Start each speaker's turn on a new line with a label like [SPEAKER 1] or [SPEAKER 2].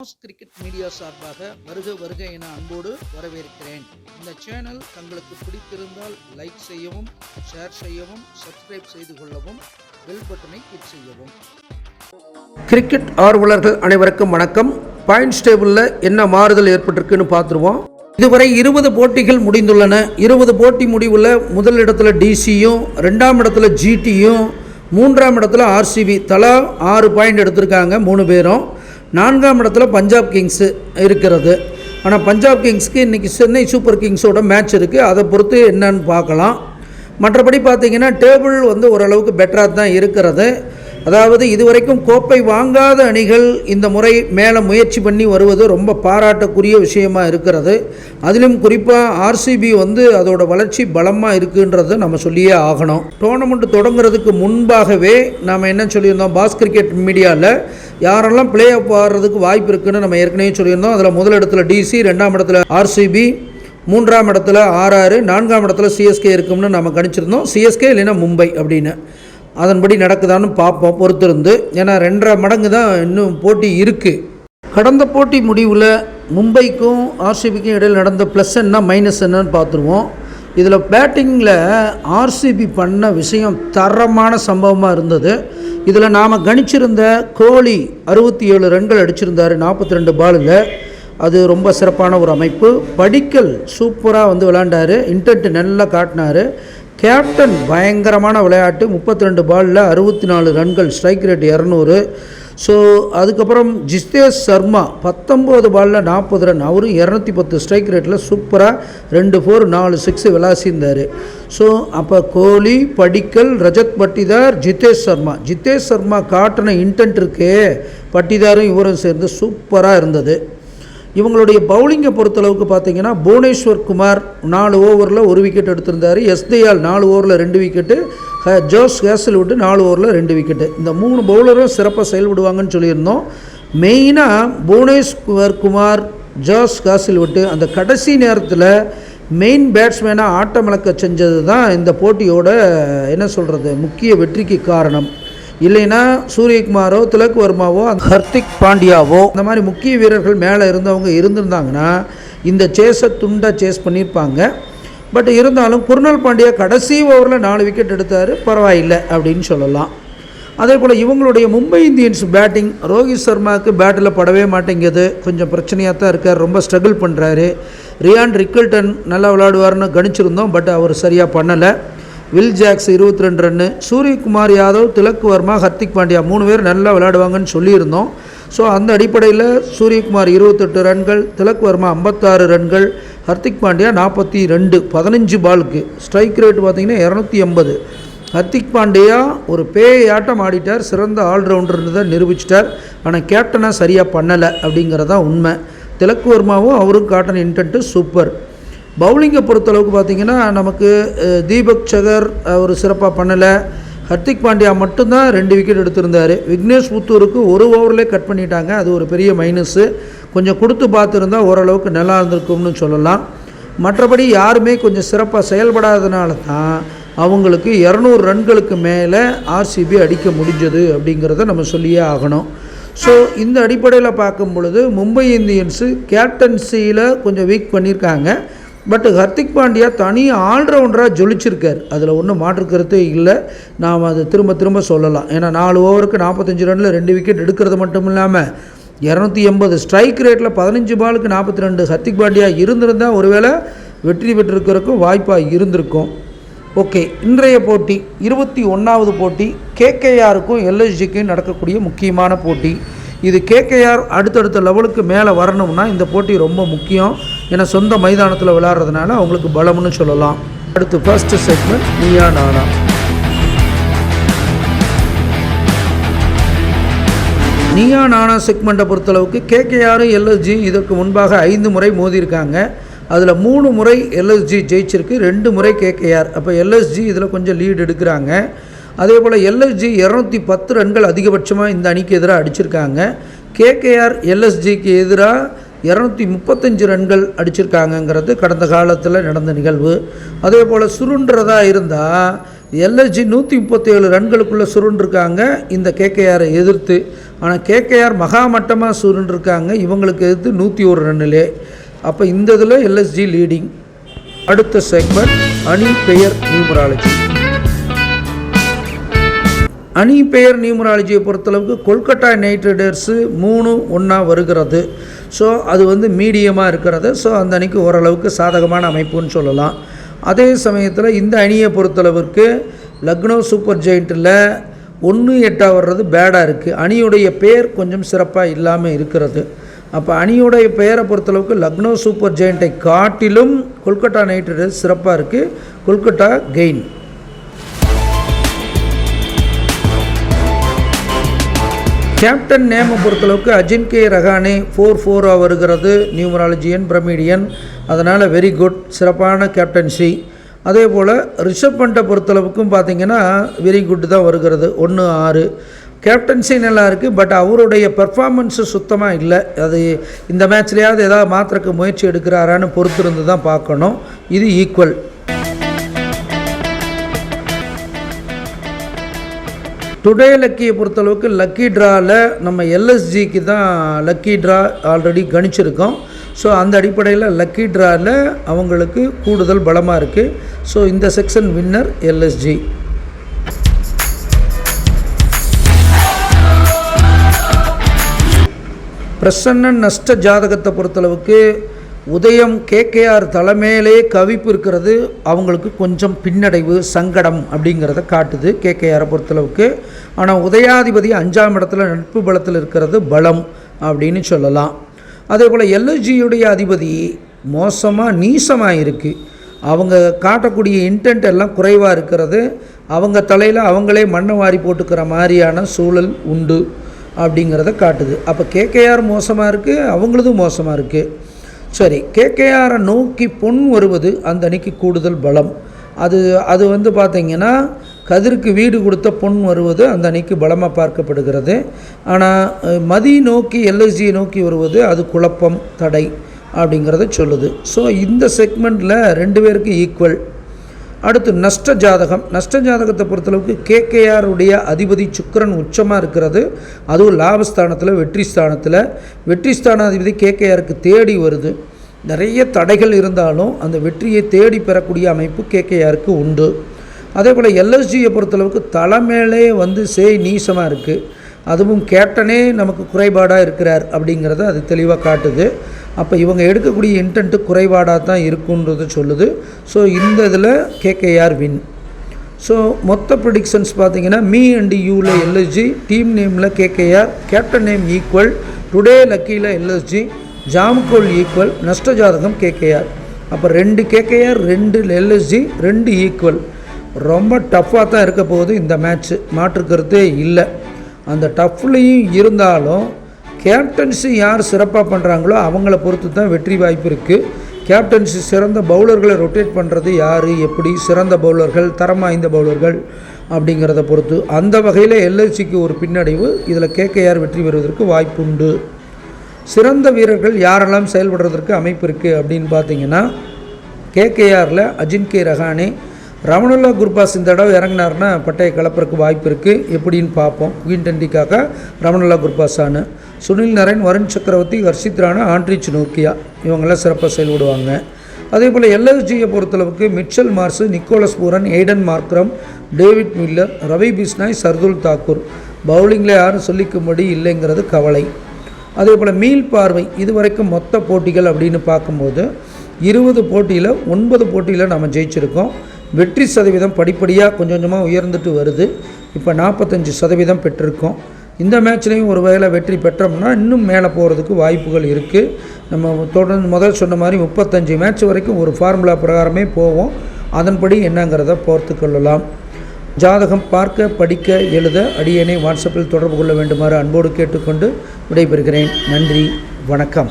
[SPEAKER 1] Cricket media சார்பாக வருக வருக என அன்போடு வரவேற்கிறேன். இந்த சேனல் தங்களுக்கு பிடித்திருந்தால் லைக் செய்யவும், ஷேர் செய்யவும், சப்ஸ்கிரைப் செய்து கொள்ளவும், பெல் பட்டனை கிளிக் செய்யவும்.
[SPEAKER 2] கிரிக்கெட் ஆர்வலர்கள் அனைவருக்கும் வணக்கம். பாயிண்ட்ஸ் டேபிளில் என்ன மாறுதல் ஏற்பட்டிருக்குன்னு பார்த்துருவோம். இதுவரை 20 போட்டிகள் முடிந்துள்ளன. 20 போட்டி முடிவில் முதல் இடத்துல டிசியும், 2ஆம் இடத்துல ஜிடியும், 3ஆம் இடத்துல ஆர்சிபி தலா 6 பாயிண்ட் எடுத்திருக்காங்க 3 பேரும். 4ஆம் இடத்துல பஞ்சாப் கிங்ஸு இருக்கிறது. ஆனால் பஞ்சாப் கிங்ஸ்க்கு இன்றைக்கி சென்னை சூப்பர் கிங்ஸோட மேட்ச் இருக்குது. அதை பொறுத்து என்னன்னு பார்க்கலாம். மற்றபடி பார்த்திங்கன்னா டேபிள் ஓரளவுக்கு பெட்டராக தான் இருக்கிறது. அதாவது இதுவரைக்கும் கோப்பை வாங்காத அணிகள் இந்த முறை மேலே முயற்சி பண்ணி வருவது ரொம்ப பாராட்டக்கூடிய விஷயமாக இருக்கிறது. அதிலும் குறிப்பாக ஆர்சிபி அதோட வளர்ச்சி பலமாக இருக்குன்றதை நம்ம சொல்லியே ஆகணும். டோர்னமெண்ட் தொடங்குறதுக்கு முன்பாகவே நாம் என்ன சொல்லியிருந்தோம், பாஸ் கிரிக்கெட் மீடியாவில் யாரெல்லாம் பிளே ஆஃப் ஆடுறதுக்கு வாய்ப்பு இருக்குன்னு நம்ம ஏற்கனவே சொல்லியிருந்தோம். அதில் முதல் இடத்துல டிசி, 2ஆம் இடத்துல ஆர்சிபி, 3ஆம் இடத்துல ஆர்ஆர், 4ஆம் இடத்துல சிஎஸ்கே இருக்கும்னு நம்ம கணிச்சிருந்தோம். சிஎஸ்கே இல்லைன்னா மும்பை அப்படின்னு. அதன்படி நடக்குதான்னு பார்ப்போம் பொறுத்திருந்து. ஏன்னா 2.5 மடங்கு தான் இன்னும் போட்டி இருக்குது. கடந்த போட்டி முடிவில் மும்பைக்கும் ஆர்சிபிக்கும் இடையில் நடந்த ப்ளஸ் என்ன மைனஸ் என்னன்னு பார்த்துருவோம். இதில் பேட்டிங்கில் ஆர்சிபி பண்ண விஷயம் தரமான சம்பவமாக இருந்தது. இதில் நாம் கணிச்சிருந்த கோலி 67 ரன்கள் அடிச்சிருந்தார் 42 பாலில். அது ரொம்ப சிறப்பான ஒரு அமைப்பு. படிக்கல் சூப்பராக விளையாண்டார், இன்டென்ட் நல்லா காட்டினார். கேப்டன் பயங்கரமான விளையாட்டு, 32 பாலில் 64 ரன்கள், ஸ்ட்ரைக் ரேட் 200. ஸோ அதுக்கப்புறம் ஜித்தேஷ் சர்மா 19 பாலில் 40 ரன், அவரும் 210 ஸ்ட்ரைக் ரேட்டில் சூப்பராக 2 4 4 6 விளாசியிருந்தார். ஸோ அப்போ கோலி, படிக்கல், ரஜத் பட்டிதார், ஜித்தேஷ் சர்மா காட்டின இன்டென்ட் இருக்கே, பட்டிதாரும் இவரும் சேர்ந்து சூப்பராக இருந்தது. இவங்களுடைய பவுலிங்கை பொறுத்தளவுக்கு பார்த்தீங்கன்னா புவனேஸ்வர் குமார் 4 ஓவரில் 1 விக்கெட் எடுத்திருந்தார். எஸ்தயால் 4 ஓவரில் 2 விக்கெட்டு, ஜோஸ் ஹேசல்வுட் 4 ஓவரில் 2 விக்கெட்டு. இந்த 3 பவுலரும் சிறப்பாக செயல்படுவாங்கன்னு சொல்லியிருந்தோம். மெயினாக புவனேஸ்வர் குமார், ஜோஸ் ஹேசல்வுட் அந்த கடைசி நேரத்தில் மெயின் பேட்ஸ்மேனாக ஆட்டமிழக்க செஞ்சது தான் இந்த போட்டியோட முக்கிய வெற்றிக்கு காரணம். இல்லைன்னா சூரியகுமாரோ, திலக் வர்மாவோ, ஹர்திக் பாண்டியாவோ இந்த மாதிரி முக்கிய வீரர்கள் மேலே இருந்திருந்தாங்கன்னா இந்த துண்டை சேஸ் பண்ணியிருப்பாங்க. பட் இருந்தாலும் குர்னல் பாண்டியா கடைசி ஓவரில் 4 விக்கெட் எடுத்தார், பரவாயில்லை அப்படின்னு சொல்லலாம். அதே போல் இவங்களுடைய மும்பை இந்தியன்ஸ் பேட்டிங், ரோஹித் சர்மாவுக்கு பேட்டில் படவே மாட்டேங்குது, கொஞ்சம் பிரச்சனையாக தான் இருக்கார், ரொம்ப ஸ்ட்ரகிள் பண்ணுறாரு. ரியான் ரிக்கில்டன் நல்லா விளையாடுவார்னு கணிச்சிருந்தோம், பட் அவர் சரியாக பண்ணலை. Will Jacks 22 run, Suryakumar Yadav, Tilak Varma, Hardik Pandya 3 பேர் நல்லா விளையாடுவாங்கன்னு சொல்லியிருந்தோம். ஸோ அந்த அடிப்படையில் சூரியகுமார் 28 ரன்கள், திலக் வர்மா 56 ரன்கள், ஹர்திக் பாண்டியா 42, 15 பாலுக்கு. ஸ்ட்ரைக் ரேட் பார்த்திங்கன்னா 280. ஹர்திக் பாண்டியா ஒரு பேயாட்டம் ஆடிட்டார், சிறந்த ஆல்ரவுண்டர்னு தான் நிரூபிச்சிட்டார். ஆனால் கேப்டனாக சரியாக பண்ணலை அப்படிங்கிறதான் உண்மை. திலக் வர்மாவும் அவரும் காட்டின இன்டென்ட்டு சூப்பர். பவுலிங்கை பொறுத்தளவுக்கு பார்த்திங்கன்னா நமக்கு தீபக் சகர் ஒரு சிறப்பாக பண்ணலை. ஹர்திக் பாண்டியா மட்டும்தான் 2 விக்கெட் எடுத்திருந்தார். விக்னேஷ் புத்தூருக்கு 1 ஓவர்லேயே கட் பண்ணிட்டாங்க, அது ஒரு பெரிய மைனஸு. கொஞ்சம் கொடுத்து பார்த்துருந்தா ஓரளவுக்கு நல்லா இருந்திருக்கும்னு சொல்லலாம். மற்றபடி யாருமே கொஞ்சம் சிறப்பாக செயல்படாதனால தான் அவங்களுக்கு 200 ரன்களுக்கு மேலே ஆர்சிபி அடிக்க முடிஞ்சது அப்படிங்கிறத நம்ம சொல்லியே ஆகணும். ஸோ இந்த அடிப்படையில் பார்க்கும் பொழுது மும்பை இந்தியன்ஸு கேப்டன்சியில் கொஞ்சம் வீக் பண்ணியிருக்காங்க. பட் ஹர்திக் பாண்டியா தனி ஆல்ரவுண்டராக ஜொலிச்சிருக்கார், அதில் ஒன்றும் மாற்று கருத்தே இல்லை. நாம் அதை திரும்ப சொல்லலாம். ஏன்னா 4 ஓவருக்கு 45 ரனில் 2 விக்கெட் எடுக்கிறது மட்டும் இல்லாமல் 280 ஸ்ட்ரைக் ரேட்டில் 15 பாலுக்கு 42 ஹர்திக் பாண்டியா இருந்திருந்தால் ஒருவேளை வெற்றி பெற்றிருக்கிறதுக்கும் வாய்ப்பாக இருந்திருக்கும். ஓகே, இன்றைய போட்டி 21வது போட்டி கேகேஆருக்கும் எல்எஸ்ஜிக்கும் நடக்கக்கூடிய முக்கியமான போட்டி. இது கேகேஆர் அடுத்தடுத்த லெவலுக்கு மேலே வரணும்னா இந்த போட்டி ரொம்ப முக்கியம். ஏன்னா சொந்த மைதானத்தில் விளையாடுறதுனால அவங்களுக்கு பலம்னு சொல்லலாம். அடுத்து ஃபர்ஸ்ட் செக்மெண்ட் நீயா நானா. நீயா நானா செக்மெண்ட்டை பொறுத்தளவுக்கு கேகேஆரும் எல்எஸ்ஜியும் இதற்கு முன்பாக 5 முறை மோதியிருக்காங்க. அதில் 3 முறை எல்எஸ்ஜி ஜெயிச்சிருக்கு, 2 முறை கேகேஆர். அப்போ எல்எஸ்ஜி இதில் கொஞ்சம் லீடு எடுக்கிறாங்க. அதே போல் எல்எஸ்ஜி 210 ரன்கள் அதிகபட்சமாக இந்த அணிக்கு எதிராக அடிச்சிருக்காங்க. கேகேஆர் எல்எஸ்ஜிக்கு எதிராக 235 ரன்கள் அடிச்சிருக்காங்கங்கிறது கடந்த காலத்தில் நடந்த நிகழ்வு. அதே போல் சுருன்றதாக இருந்தால் எல்எஸ்ஜி 137 ரன்களுக்குள்ளே சுருண்டிருக்காங்க இந்த கேகேஆரை எதிர்த்து. ஆனால் கேகேஆர் மகாமட்டமாக சுருண்டிருக்காங்க இவங்களுக்கு எதிர்த்து 101 ரன்னிலே. அப்போ இந்த இதில் எல்எஸ்ஜி லீடிங். அடுத்த செக்மெண்ட் அணி பெயர் நியூமராலஜி. அணி பெயர் நியூமராலஜியை பொறுத்தளவுக்கு கொல்கட்டா நைட் ரைடர்ஸு 3-1 வருகிறது. ஸோ அது வந்து மீடியமாக இருக்கிறது. ஸோ அந்த அணிக்கு ஓரளவுக்கு சாதகமான அமைப்புன்னு சொல்லலாம். அதே சமயத்தில் இந்த அணியை பொறுத்தளவிற்கு லக்னோ சூப்பர் ஜெயிண்ட்டில் 1-8 வர்றது பேடாக இருக்குது. அணியுடைய பெயர் கொஞ்சம் சிறப்பாக இல்லாமல் இருக்கிறது. அப்போ அணியுடைய பெயரை பொறுத்தளவுக்கு லக்னோ சூப்பர் ஜெயிண்ட்டை காட்டிலும் கொல்கட்டா நைட் ரைடர்ஸ் சிறப்பாக இருக்குது. கொல்கட்டா கெயின். கேப்டன் நேமை பொறுத்தளவுக்கு அஜின்கே ரஹானே 4-4 வருகிறது. நியூமராலஜியன் பிரமிடியன், அதனால் வெரி குட், சிறப்பான கேப்டன்சி. அதே போல் ரிஷப் பண்டை பொறுத்தளவுக்கும் பார்த்திங்கன்னா வெரி குட் தான் வருகிறது. 1-6 கேப்டன்சி நல்லா இருக்குது. பட் அவருடைய பெர்ஃபார்மன்ஸு சுத்தமாக இல்லை. அது இந்த மேட்ச்லேயாவது ஏதாவது மாத்திரக்கு முயற்சி எடுக்கிறாரான்னு பொறுத்திருந்து தான் பார்க்கணும். இது ஈக்குவல். டுடே லக்கியை பொறுத்தளவுக்கு லக்கி ட்ராவில் நம்ம எல்எஸ்ஜிக்கு தான் லக்கி ட்ரா ஆல்ரெடி கணிச்சிருக்கோம். ஸோ அந்த அடிப்படையில் லக்கி ட்ராவில் அவங்களுக்கு கூடுதல் பலமாக இருக்குது. ஸோ இந்த செக்ஷன் வின்னர் எல்எஸ்ஜி. பிரசன்ன நஷ்ட ஜாதகத்தை பொறுத்தளவுக்கு உதயம் கேகேஆர் தலைமையிலே கவிப்பு இருக்கிறது. அவங்களுக்கு கொஞ்சம் பின்னடைவு சங்கடம் அப்படிங்கிறத காட்டுது கேகேஆரை பொறுத்தளவுக்கு. ஆனால் உதயாதிபதி 5ஆம் இடத்துல நட்பு பலத்தில் இருக்கிறது பலம் அப்படின்னு சொல்லலாம். அதே போல் எல்எஸ்ஜியுடைய அதிபதி மோசமாக நீசமாக இருக்குது. அவங்க காட்டக்கூடிய இன்டென்ட் எல்லாம் குறைவாக இருக்கிறது. அவங்க தலையில் அவங்களே மண்ணை வாரி போட்டுக்கிற மாதிரியான சூழல் உண்டு அப்படிங்கிறத காட்டுது. அப்போ கேகேஆர் மோசமாக இருக்குது, அவங்களதும் மோசமாக இருக்குது. சரி, கேகேஆரை நோக்கி பொன் வருவது அந்த அணிக்கு கூடுதல் பலம். அது வந்து பார்த்திங்கன்னா கதிருக்கு வீடு கொடுத்த பொன் வருவது அந்த அணிக்கு பலமாக பார்க்கப்படுகிறது. ஆனால் மதி நோக்கி எல்எஸ்ஜியை நோக்கி வருவது அது குழப்பம் தடை அப்படிங்கிறத சொல்லுது. ஸோ இந்த செக்மெண்ட்டில் 2 பேருக்கு ஈக்குவல். அடுத்து நஷ்ட ஜாதகம். நஷ்ட ஜாதகத்தை பொறுத்தளவுக்கு கேகேஆருடைய அதிபதி சுக்கிரன் உச்சமாக இருக்கிறது. அதுவும் லாபஸ்தானத்தில் வெற்றி ஸ்தானாதிபதி கேகேஆருக்கு தேடி வருது. நிறைய தடைகள் இருந்தாலும் அந்த வெற்றியை தேடி பெறக்கூடிய அமைப்பு கேகேஆருக்கு உண்டு. அதே போல் எல்எஸ்ஜியை பொறுத்தளவுக்கு தலைமையிலே வந்து நீசமாக இருக்குது. அதுவும் கேப்டனே நமக்கு குறைபாடாக இருக்கிறார் அப்படிங்கிறத அது தெளிவாக காட்டுது. அப்போ இவங்க எடுக்கக்கூடிய இன்டென்ட்டு குறைபாடாக தான் இருக்குன்றது சொல்லுது. ஸோ இந்த இதில் கேகேஆர் வின். ஸோ மொத்த ப்ரிடிக்ஷன்ஸ் பார்த்திங்கன்னா மீ அண்ட் யூவில் எல்எஸ்ஜி, டீம் நேமில் KKR, captain name equal, today லக்கியில் எல்எஸ்ஜி, ஜாமுகோல் ஈக்குவல், நஷ்ட ஜாதகம் கேகேஆர். அப்போ 2 கேகேஆர் 2 எல்எஸ்ஜி 2 ஈக்குவல். ரொம்ப டஃப்பாக தான் இருக்க போகுது இந்த மேட்ச்சு, மாற்றுக்கிறதே இல்லை. அந்த டஃப்லேயும் இருந்தாலும் கேப்டன்சி யார் சிறப்பாக பண்ணுறாங்களோ அவங்கள பொறுத்து தான் வெற்றி வாய்ப்பு இருக்குது. கேப்டன்சி சிறந்த பவுலர்களை ரொட்டேட் பண்ணுறது யார், எப்படி சிறந்த பவுலர்கள், தரம் வாய்ந்த பவுலர்கள் அப்படிங்கிறத பொறுத்து. அந்த வகையில் எல்எஸ்சிக்கு ஒரு பின்னடைவு, இதில் கேகேஆர் வெற்றி பெறுவதற்கு வாய்ப்பு உண்டு. சிறந்த வீரர்கள் யாரெல்லாம் செயல்படுறதற்கு அமைப்பு இருக்குது அப்படின்னு பார்த்தீங்கன்னா கேகேஆரில் அஜின்கே ரஹானே, ரமணுல்லா குர்பாஸ் இந்த தடவை இறங்கினார்னா பட்டையை கலப்பறக்கு வாய்ப்பு இருக்குது. எப்படின்னு பார்ப்போம். குயின் 10க்காக ரமணுல்லா குர்பாஸானு, சுனில் நரேன், வருண் சக்கரவர்த்தி, ஹர்ஷித் ராணா, ஆண்ட்ரிச் நோக்கியா இவங்கெல்லாம் சிறப்பாக செயல்படுவாங்க. அதே போல் எல்எஸ்ஜியை பொறுத்தளவுக்கு Mitchell Marsh, Nicholas Pooran, Aiden Markram, David Miller, Ravi Bishnoi, Shardul Thakur. பவுலிங்கில் யாரும் சொல்லிக்கும்படி இல்லைங்கிறது கவலை. அதே போல் மீள் பார்வை இதுவரைக்கும் மொத்த போட்டிகள் அப்படின்னு பார்க்கும்போது 20 போட்டியில் 9 போட்டியில் நம்ம ஜெயிச்சிருக்கோம். வெற்றி சதவீதம் படிப்படியாக கொஞ்சம் கொஞ்சமாக உயர்ந்துட்டு வருது. இப்போ 45% பெற்றிருக்கோம். இந்த மேட்ச்லேயும் ஒரு வேளை வெற்றி பெற்றோம்னா இன்னும் மேலே போகிறதுக்கு வாய்ப்புகள் இருக்குது. நம்ம தொடர்ந்து சொன்ன மாதிரி 35 மேட்ச் வரைக்கும் ஒரு ஃபார்முலா பிரகாரமே போவோம். அதன்படி என்னங்கிறத பார்த்து கொள்ளலாம். ஜாதகம் பார்க்க, படிக்க, எழுத அடியேனை வாட்ஸ்அப்பில் தொடர்பு கொள்ள வேண்டுமாறு அன்போடு கேட்டுக்கொண்டு விடைபெறுகிறேன். நன்றி, வணக்கம்.